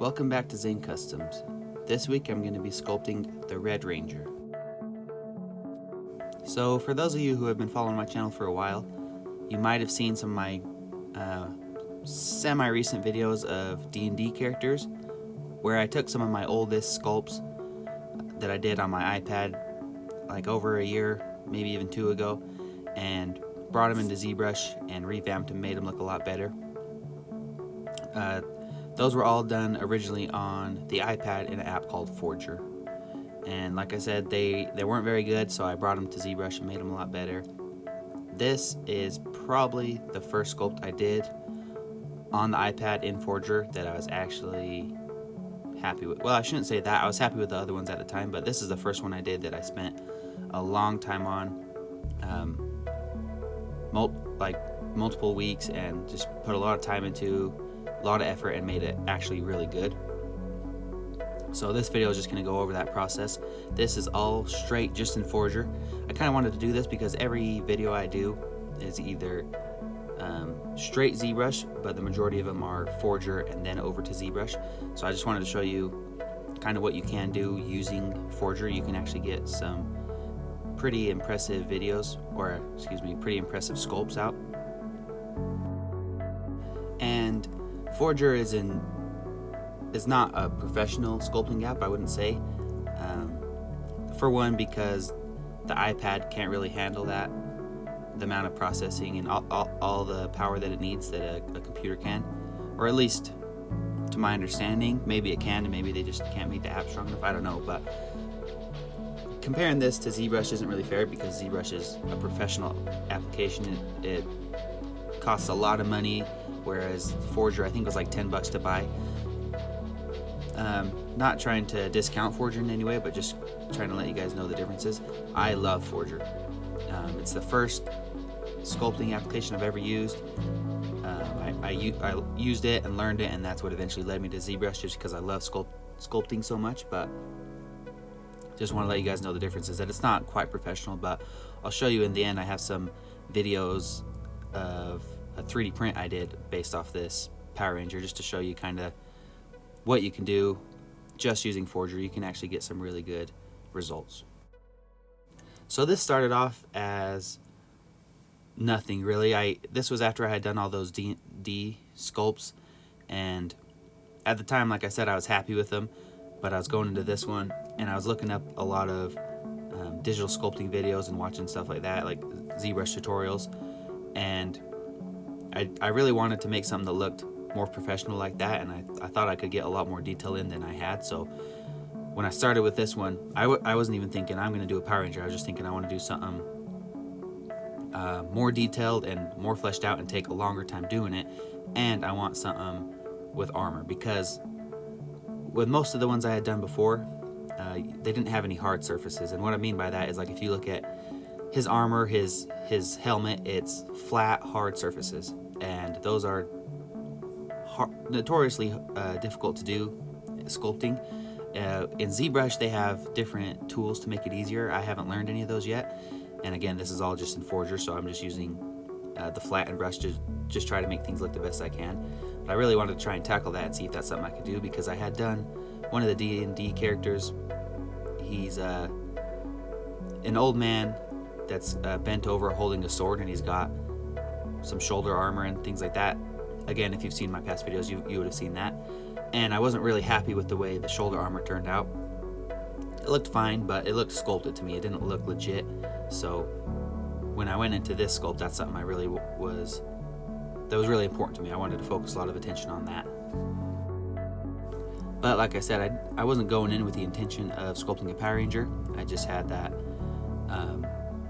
Welcome back to Zane Customs. This week I'm going to be sculpting the Red Ranger. So for those of you who have been following my channel for a while, you might have seen some of my semi-recent videos of D&D characters where I took some of my oldest sculpts that I did on my iPad like over a year, maybe even 2 ago, and brought them into ZBrush and revamped them, made them look a lot better. Those were all done originally on the iPad in an app called Forger. And like I said, they weren't very good, so I brought them to ZBrush and made them a lot better. This is probably the first sculpt I did on the iPad in Forger that I was actually happy with. Well, I shouldn't say that. I was happy with the other ones at the time, but this is the first one I did that I spent a long time on, multiple weeks, and just put a lot of time into, a lot of effort, and made it actually really good. So this video is just going to go over that process. This is all straight just in Forger. I kind of wanted to do this because every video I do is either straight ZBrush, but the majority of them are Forger and then over to ZBrush. So I just wanted to show you kind of what you can do using Forger. You can actually get some pretty impressive videos, or excuse me, pretty impressive sculpts out. And Forger is not a professional sculpting app, I wouldn't say. For one, because the iPad can't really handle that, the amount of processing and all the power that it needs that a computer can, or at least to my understanding. Maybe it can, and maybe they just can't make the app strong enough, I don't know. But comparing this to ZBrush isn't really fair, because ZBrush is a professional application. It costs a lot of money, whereas Forger I think was like $10 to buy. Not trying to discount Forger in any way, but just trying to let you guys know the differences. I love Forger. It's the first sculpting application I've ever used. I used it and learned it, and that's what eventually led me to ZBrush, just because I love sculpting so much. But just want to let you guys know the differences, that it's not quite professional, but I'll show you in the end. I have some videos of a 3D print I did based off this Power Ranger, just to show you kind of what you can do just using Forger. You can actually get some really good results. So this started off as nothing really. This was after I had done all those D sculpts, and at the time, like I said, I was happy with them, but I was going into this one and I was looking up a lot of digital sculpting videos and watching stuff like that, like ZBrush tutorials, and I really wanted to make something that looked more professional like that, and I thought I could get a lot more detail in than I had. So when I started with this one, I wasn't even thinking I'm going to do a Power Ranger. I was just thinking I want to do something more detailed and more fleshed out and take a longer time doing it, and I want something with armor, because with most of the ones I had done before, they didn't have any hard surfaces. And what I mean by that is, like, if you look at his armor, his helmet, it's flat, hard surfaces, and those are notoriously difficult to do sculpting. In ZBrush they have different tools to make it easier. I haven't learned any of those yet, and again, this is all just in Forger, so I'm just using the flattened brush to just try to make things look the best I can. But I really wanted to try and tackle that and see if that's something I could do, because I had done one of the D&D characters. He's an old man that's bent over holding a sword, and he's got some shoulder armor and things like that. Again, if you've seen my past videos, you would have seen that. And I wasn't really happy with the way the shoulder armor turned out. It looked fine, but it looked sculpted to me. It didn't look legit. So when I went into this sculpt, that's something that was really important to me. I wanted to focus a lot of attention on that. But like I said, I wasn't going in with the intention of sculpting a Power Ranger. I just had that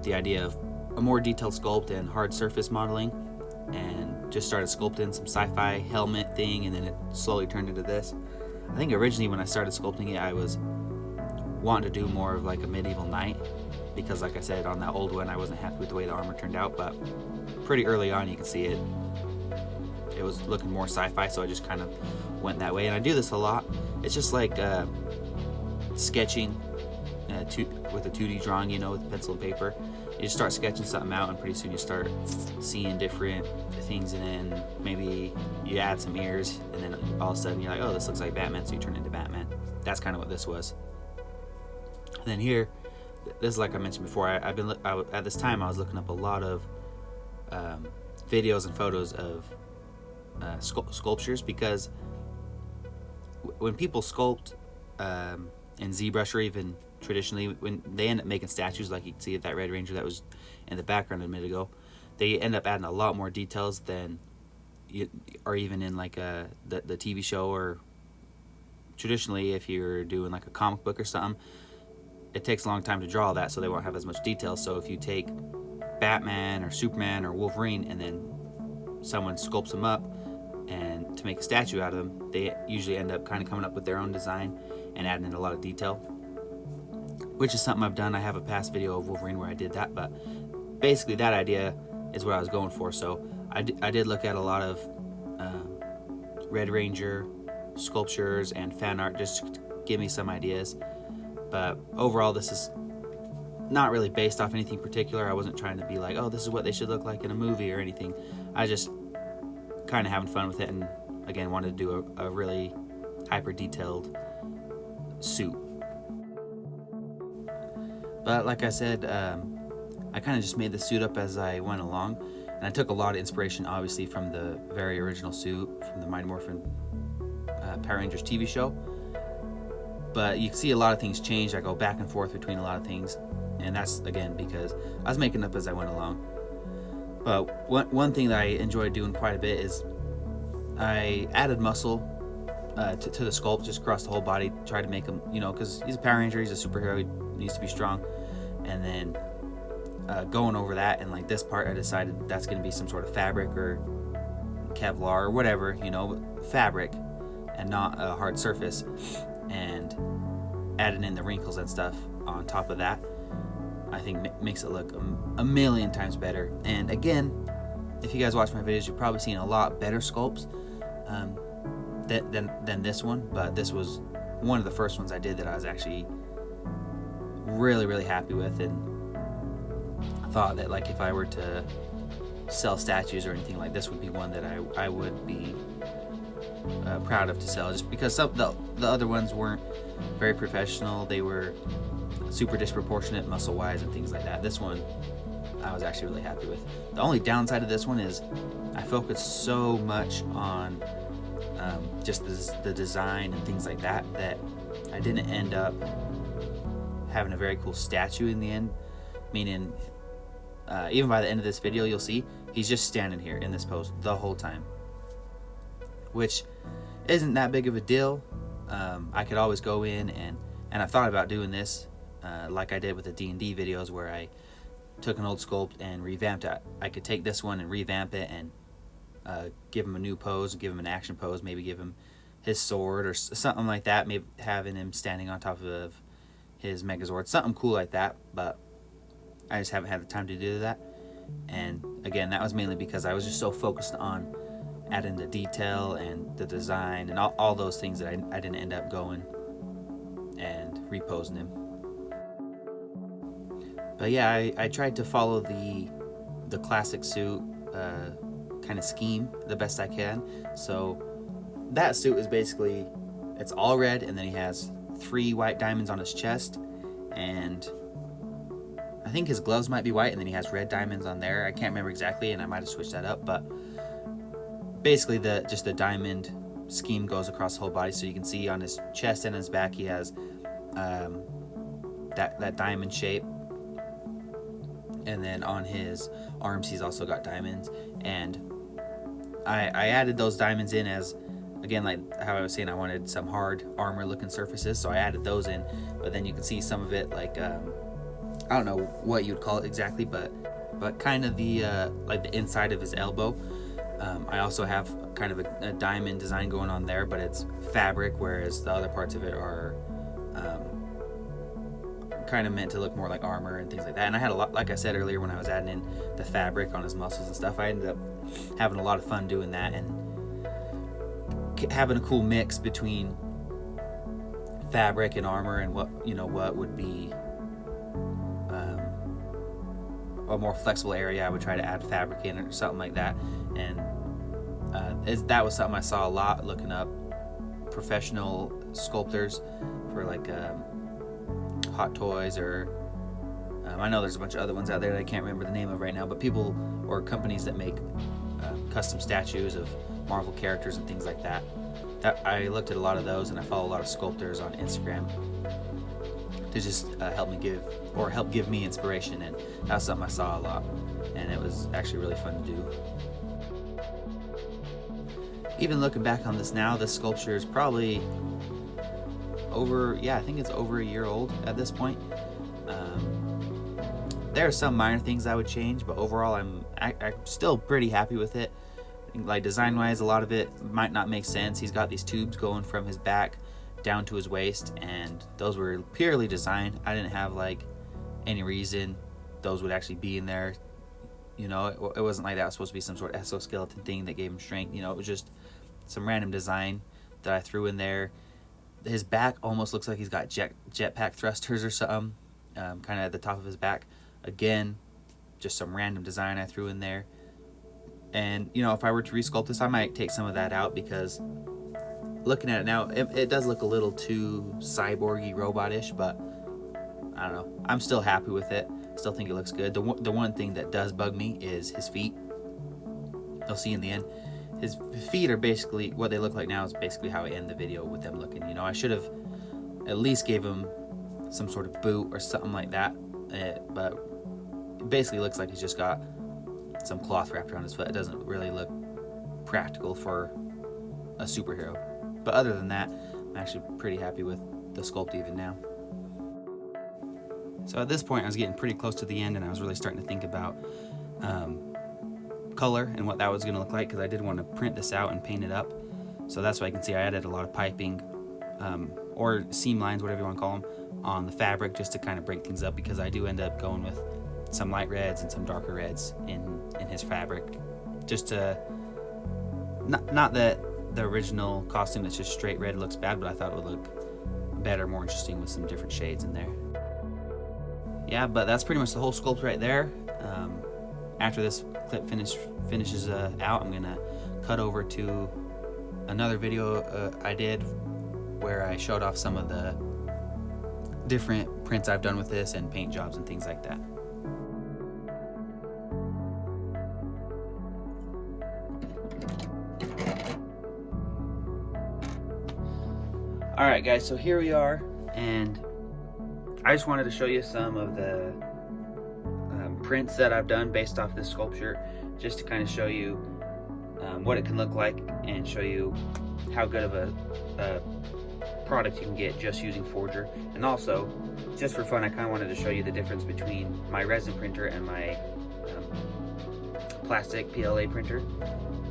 the idea of a more detailed sculpt and hard surface modeling, and just started sculpting some sci-fi helmet thing, and then it slowly turned into this. I think originally when I started sculpting it, I was wanting to do more of like a medieval knight, because like I said, on that old one I wasn't happy with the way the armor turned out, but pretty early on you can see it was looking more sci-fi, so I just kind of went that way. And I do this a lot. It's just like sketching with a 2D drawing, with pencil and paper. you just start sketching something out, and pretty soon you start seeing different things, and then maybe you add some ears, and then all of a sudden you're like, oh, this looks like Batman, so you turn it into Batman. That's kind of what this was. And then here, this is like I mentioned before, at this time I was looking up a lot of videos and photos of sculptures, because when people sculpt in ZBrush, or even traditionally, when they end up making statues, like you can see that Red Ranger that was in the background a minute ago, they end up adding a lot more details than or even in like the TV show, or traditionally if you're doing like a comic book or something, it takes a long time to draw that, so they won't have as much detail. So if you take Batman or Superman or Wolverine, and then someone sculpts them up and to make a statue out of them, they usually end up kind of coming up with their own design and adding in a lot of detail, which is something I've done. I have a past video of Wolverine where I did that, but basically that idea is what I was going for. So I did look at a lot of Red Ranger sculptures and fan art just to give me some ideas. But overall, this is not really based off anything particular. I wasn't trying to be like, oh, this is what they should look like in a movie or anything. I just kind of having fun with it, and again wanted to do a really hyper detailed suit. But like I said, I kind of just made the suit up as I went along, and I took a lot of inspiration obviously from the very original suit from the Mighty Morphin Power Rangers TV show. But you can see a lot of things change. I go back and forth between a lot of things, and that's again because I was making up as I went along. But one thing that I enjoyed doing quite a bit is I added muscle to the sculpt, just across the whole body. Tried to make him, because he's a Power Ranger, he's a superhero, he needs to be strong. And then going over that, and like this part, I decided that's going to be some sort of fabric or Kevlar or whatever, fabric, and not a hard surface. And adding in the wrinkles and stuff on top of that, I think makes it look a million times better. And again, if you guys watch my videos, you've probably seen a lot better sculpts than this one. But this was one of the first ones I did that I was actually really, really happy with, and I thought that like if I were to sell statues or anything, like this would be one that I would be proud of to sell, just because some the other ones weren't very professional. They were super disproportionate muscle wise and things like that. This one I was actually really happy with. The only downside of this one is I focused so much on just the design and things like that I didn't end up having a very cool statue in the end. Meaning even by the end of this video, you'll see he's just standing here in this pose the whole time, which isn't that big of a deal. I could always go in and I thought about doing this like I did with the D&D videos, where I took an old sculpt and revamped it. I could take this one and revamp it and give him a new pose, give him an action pose, maybe give him his sword or something like that, maybe having him standing on top of his Megazord, something cool like that. But I just haven't had the time to do that. And again, that was mainly because I was just so focused on adding the detail and the design and all those things that I didn't end up going and reposing him. But yeah, I tried to follow the classic suit kind of scheme the best I can. So that suit is basically, it's all red, and then he has 3 white diamonds on his chest, and I think his gloves might be white, and then he has red diamonds on there. I can't remember exactly, and I might have switched that up, but basically just the diamond scheme goes across the whole body. So you can see on his chest and his back he has that diamond shape, and then on his arms he's also got diamonds. And I added those diamonds in as, again, like how I was saying, I wanted some hard armor looking surfaces, so I added those in. But then you can see some of it, like I don't know what you'd call it exactly, but kind of the like the inside of his elbow. I also have kind of a diamond design going on there, but it's fabric, whereas the other parts of it are kind of meant to look more like armor and things like that. And I had a lot, like I said earlier, when I was adding in the fabric on his muscles and stuff, I ended up having a lot of fun doing that and having a cool mix between fabric and armor, and what would be a more flexible area, I would try to add fabric in or something like that. And that was something I saw a lot looking up professional sculptors for like Hot Toys, or I know there's a bunch of other ones out there that I can't remember the name of right now, but people or companies that make custom statues of Marvel characters and things like that. I looked at a lot of those, and I follow a lot of sculptors on Instagram to just help give me inspiration, and that was something I saw a lot, and it was actually really fun to do. Even looking back on this now, this sculpture is probably I think it's over a year old at this point. There are some minor things I would change, but overall I'm still pretty happy with it. Like design wise, a lot of it might not make sense. He's got these tubes going from his back down to his waist, and those were purely design. I didn't have like any reason those would actually be in there. You know, it wasn't like that was supposed to be some sort of exoskeleton thing that gave him strength. You know, it was just some random design that I threw in there. His back almost looks like he's got jetpack thrusters or something, kind of at the top of his back. Again, just some random design I threw in there. And, you know, if I were to resculpt this, I might take some of that out, because looking at it now, it does look a little too cyborgy, robot-ish, but I don't know. I'm still happy with it. Still think it looks good. The one thing that does bug me is his feet. You'll see in the end. His feet are basically, what they look like now is basically how I end the video with them looking. You know, I should have at least gave him some sort of boot or something like that. But it basically looks like he's just got some cloth wrapped around his foot. It doesn't really look practical for a superhero. But other than that, I'm actually pretty happy with the sculpt even now. So at this point, I was getting pretty close to the end, and I was really starting to think about color and what that was going to look like, because I did want to print this out and paint it up. So that's why you can see I added a lot of piping or seam lines, whatever you want to call them, on the fabric, just to kind of break things up, because I do end up going with some light reds and some darker reds in his fabric, just to not that the original costume that's just straight red looks bad, but I thought it would look better, more interesting with some different shades in there. Yeah, but that's pretty much the whole sculpt right there. After this clip finishes out, I'm gonna cut over to another video I did where I showed off some of the different prints I've done with this and paint jobs and things like that. Alright guys, so here we are, and I just wanted to show you some of the prints that I've done based off this sculpture, just to kind of show you what it can look like and show you how good of a product you can get just using Forger. And also, just for fun, I kind of wanted to show you the difference between my resin printer and my plastic PLA printer.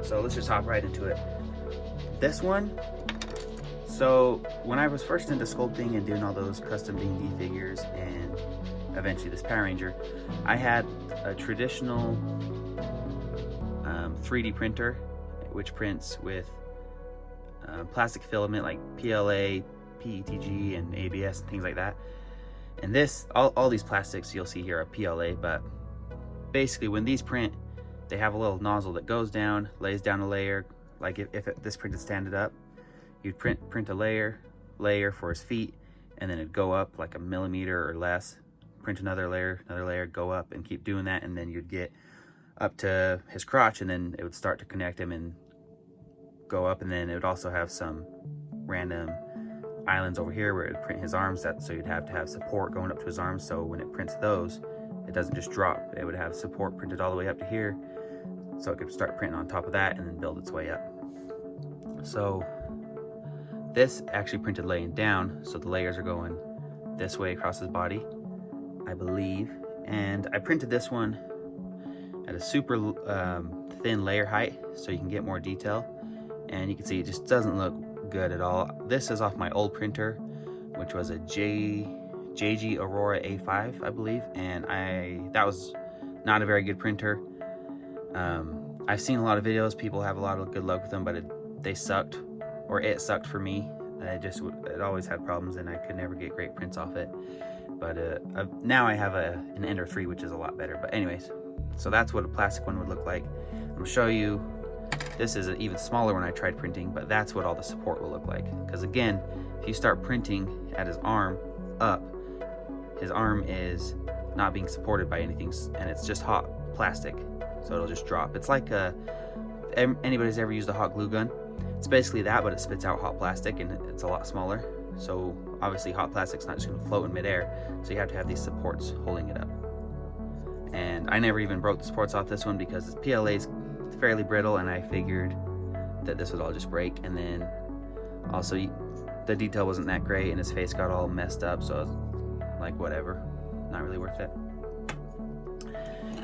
So let's just hop right into it. This one, so when I was first into sculpting and doing all those custom D&D figures and eventually this Power Ranger, I had a traditional 3D printer which prints with plastic filament like PLA, PETG, and ABS and things like that. And this, all these plastics you'll see here are PLA, but basically when these print, they have a little nozzle that goes down, lays down a layer. Like if this printed standing up, you'd print a layer for his feet, and then it'd go up like a millimeter or less, print another layer, go up, and keep doing that, and then you'd get up to his crotch, and then it would start to connect him and go up. And then it would also have some random islands over here where it would print his arms, so you'd have to have support going up to his arms, so when it prints those, it doesn't just drop. It would have support printed all the way up to here, so it could start printing on top of that and then build its way up. So this actually printed laying down, so the layers are going this way across his body, I believe. And I printed this one at a super thin layer height so you can get more detail, and you can see it just doesn't look good at all. This is off my old printer, which was a JG Aurora A5, I believe, and that was not a very good printer. I've seen a lot of videos, people have a lot of good luck with them, but it sucked for me. It always had problems, and I could never get great prints off it. But now I have an Ender 3, which is a lot better. But anyways, so that's what a plastic one would look like. I'm gonna show you. This is an even smaller one I tried printing, but that's what all the support will look like. Because again, if you start printing at his arm up, his arm is not being supported by anything, and it's just hot plastic, so it'll just drop. It's like anybody's ever used a hot glue gun. It's basically that, but it spits out hot plastic, and it's a lot smaller. So obviously hot plastic's not just going to float in midair, so you have to have these supports holding it up. And I never even broke the supports off this one because the PLA is fairly brittle, and I figured that this would all just break. And then also the detail wasn't that great, and his face got all messed up, so I was like, whatever, not really worth it.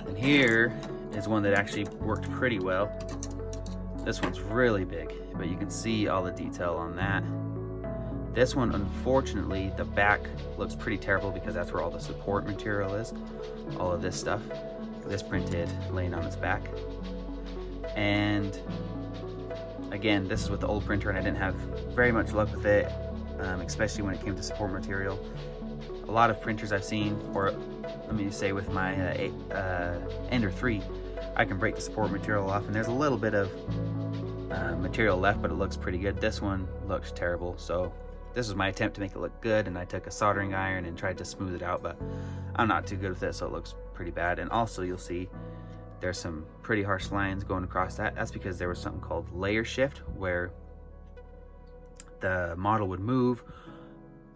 And here is one that actually worked pretty well. This one's really big, but you can see all the detail on that. This one, unfortunately, the back looks pretty terrible because that's where all the support material is. All of this stuff. This printed laying on its back. And again, this is with the old printer, and I didn't have very much luck with it, especially when it came to support material. A lot of printers I've seen, or let me say with my Ender 3, I can break the support material off, and there's a little bit of material left, but it looks pretty good. This one looks terrible, so this was my attempt to make it look good, and I took a soldering iron and tried to smooth it out, but I'm not too good with it, so it looks pretty bad. And also you'll see there's some pretty harsh lines going across that. That's because there was something called layer shift, where the model would move,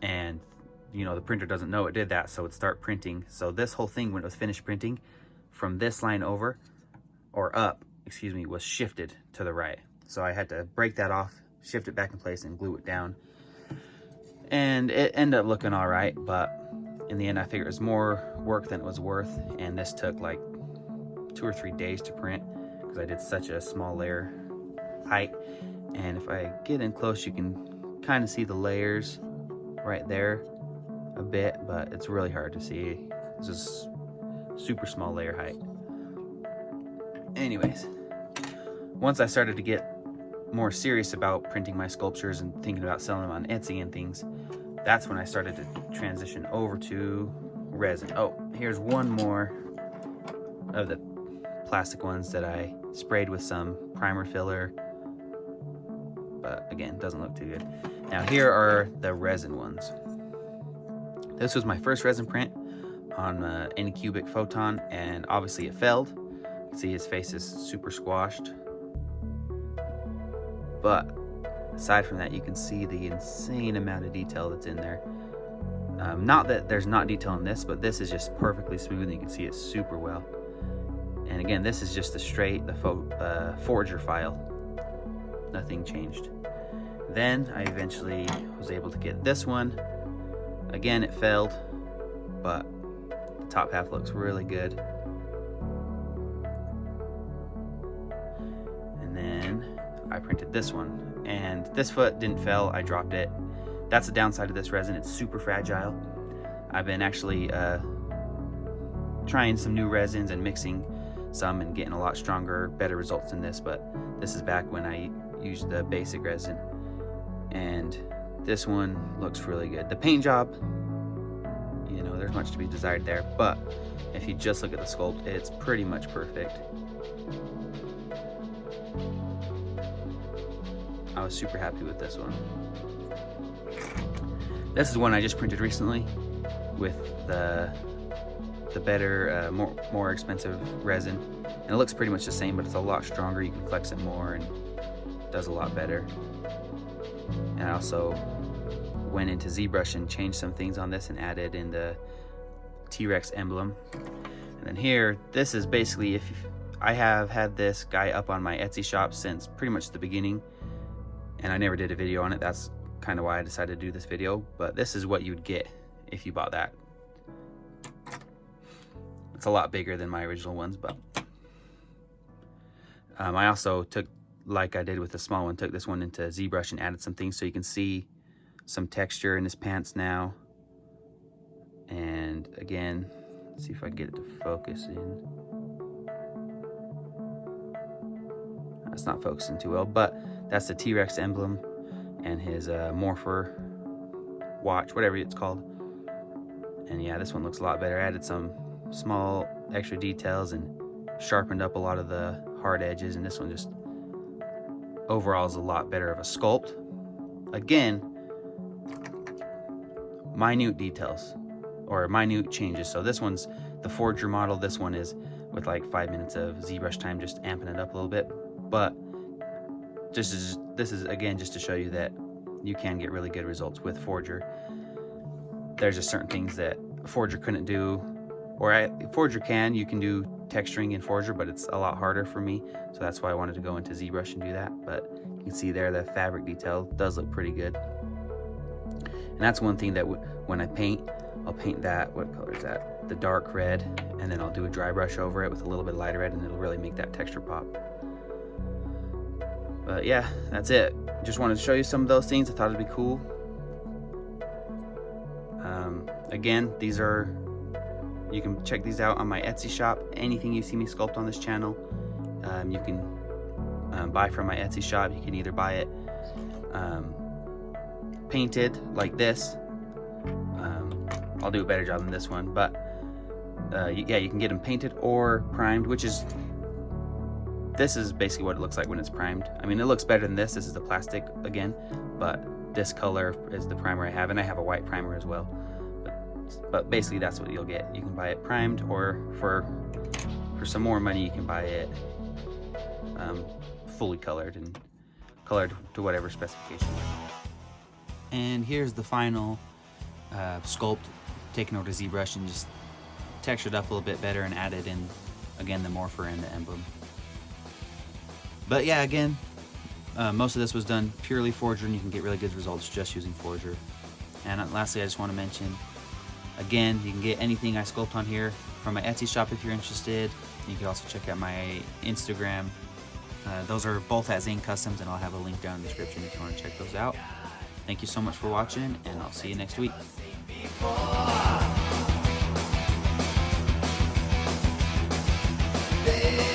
and you know, the printer doesn't know it did that, so it'd start printing. So this whole thing, when it was finished printing, from this line over, or up, excuse me, was shifted to the right. So I had to break that off, shift it back in place, and glue it down. And it ended up looking all right, but in the end, I figured it was more work than it was worth. And this took like 2 or 3 days to print because I did such a small layer height. And if I get in close, you can kind of see the layers right there a bit, but it's really hard to see. It's just super small layer height. Anyways, once I started to get more serious about printing my sculptures and thinking about selling them on Etsy and things, that's when I started to transition over to resin. Oh, here's one more of the plastic ones that I sprayed with some primer filler, but again, doesn't look too good. Now here are the resin ones. This was my first resin print on Anycubic Photon, and obviously it failed. You can see his face is super squashed. But aside from that, you can see the insane amount of detail that's in there. Not that there's not detail in this, but this is just perfectly smooth, and you can see it super well. And again, this is just the Forger file. Nothing changed. Then I eventually was able to get this one. Again, it failed, but the top half looks really good. And then I printed this one, and this foot didn't fail. I dropped it. That's the downside of this resin. It's super fragile. I've been actually trying some new resins and mixing some and getting a lot stronger, better results than this, but this is back when I used the basic resin, and this one looks really good. The paint job, you know, there's much to be desired there, but if you just look at the sculpt, it's pretty much perfect. I was super happy with this one. This is one I just printed recently with the better, more expensive resin. And it looks pretty much the same, but it's a lot stronger. You can flex it more and it does a lot better. And I also went into ZBrush and changed some things on this and added in the T-Rex emblem. And then here, this is basically, I have had this guy up on my Etsy shop since pretty much the beginning, and I never did a video on it. That's kind of why I decided to do this video, but this is what you'd get if you bought that. It's a lot bigger than my original ones, but I also took, like I did with the small one, took this one into ZBrush and added some things so you can see some texture in his pants now. And again, let's see if I can get it to focus in. It's not focusing too well, but that's the T-Rex emblem and his Morpher watch, whatever it's called. And yeah, this one looks a lot better. I added some small extra details and sharpened up a lot of the hard edges, and this one just overall is a lot better of a sculpt. Again, minute details or minute changes. So this one's the Forger model. This one is with like 5 minutes of ZBrush time, just amping it up a little bit. But this is again just to show you that you can get really good results with Forger. There's just certain things that Forger couldn't do, or Forger can. You can do texturing in Forger, but it's a lot harder for me. So that's why I wanted to go into ZBrush and do that. But you can see there the fabric detail does look pretty good. And that's one thing that when I paint, I'll paint that, what color is that? The dark red, and then I'll do a dry brush over it with a little bit lighter red, and it'll really make that texture pop. But yeah, that's it. Just wanted to show you some of those things. I thought it'd be cool. Again, you can check these out on my Etsy shop. Anything you see me sculpt on this channel, you can buy from my Etsy shop. You can either buy it painted like this. I'll do a better job than this one, but yeah, you can get them painted or primed, this is basically what it looks like when it's primed. I mean, it looks better than this. This is the plastic again, but this color is the primer I have, and I have a white primer as well. But basically that's what you'll get. You can buy it primed, or for some more money you can buy it fully colored and colored to whatever specification. And here's the final sculpt, taken over to ZBrush and just textured up a little bit better and added in again the morpher and the emblem. But yeah, again, most of this was done purely Forger, and you can get really good results just using Forger. And lastly, I just want to mention, again, you can get anything I sculpt on here from my Etsy shop if you're interested. You can also check out my Instagram. Those are both at Zane Customs, and I'll have a link down in the description if you want to check those out. Thank you so much for watching, and I'll see you next week. Hey.